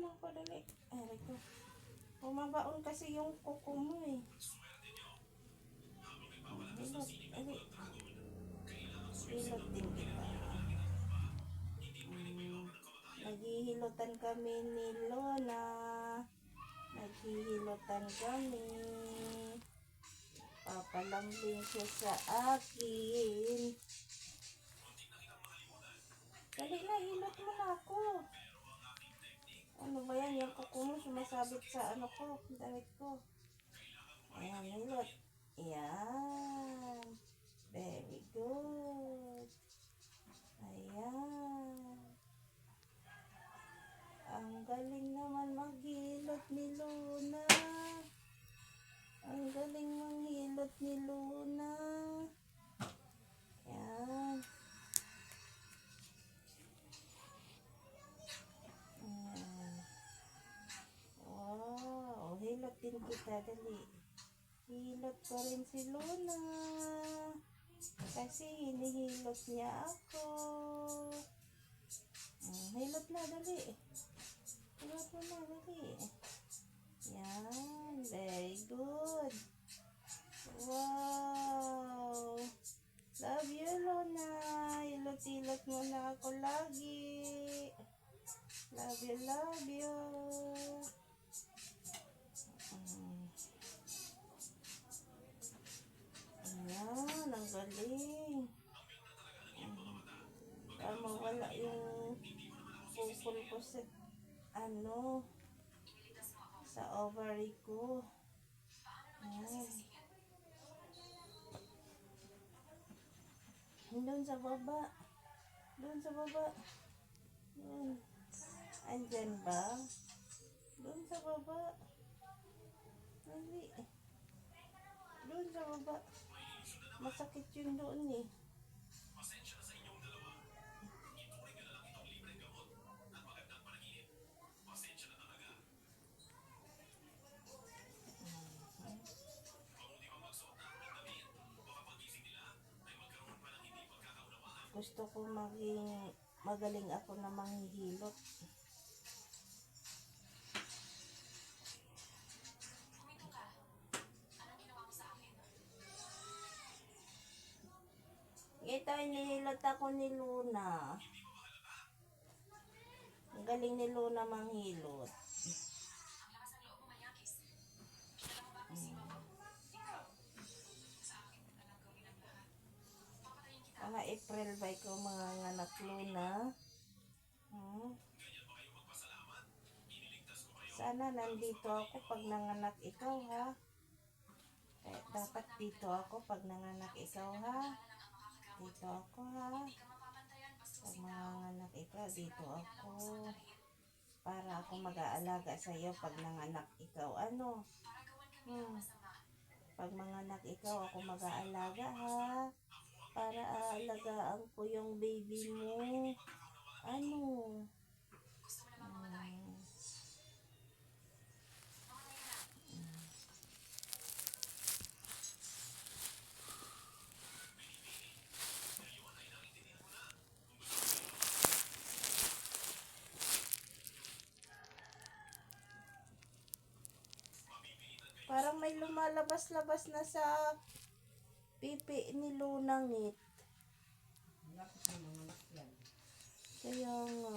lang ko dali. Ay, ko. Bumabaon kasi yung kuko mo eh. Hilot, ali. Hilot din kita. Naghihilutan kami ni Lona. Naghihilutan kami. Papalambing siya sa akin. Dali na, hilot mo na ako. Ano ba yan? Yung kuko mo sumasabit sa ano ko, damit ko. Ayan, hilot. Ayan. Very good. Ayan. Ang galing naman maghilot ni Luna. Ang galing manghilot ni Luna. Ayan. Wow. Hilot din kita. Dali. Hilot pa rin si Luna. Kasi hinihilot niya ako. Hilot na. Dali. Hilot mo na. Dali. Yan. Very good. Wow. Love you, Luna. Hilot-hilot mo na ako lagi. Love you, love you. Ayan, ang galing. Tama, wala yung pupul ko sa ano, sa ovary ko. Ayan. Doon sa baba. Doon sa baba. Doon. Andyan ba? Doon sa baba. Hindi. Doon sa baba. Masakit yun doon eh. Gusto ko magaling ako na manghihilot. Ito, inihilot ako ni Luna. Ang galing ni Luna manghilot. Mga April ba ikaw mga anak Luna? Sana nandito ako pag nanganak ikaw ha. Dapat dito ako pag nanganak ikaw ha. Dito ako ha. Pag nanganak ikaw, dito ako. Para ako mag-aalaga sa iyo pag nanganak ikaw. Ano? Pag manganak ikaw, ako mag-aalaga ha. Para aalagaan ko yung baby mo. Ano? Parang may lumalabas-labas na sa pipi ni Lunang ngit. Kaya nga.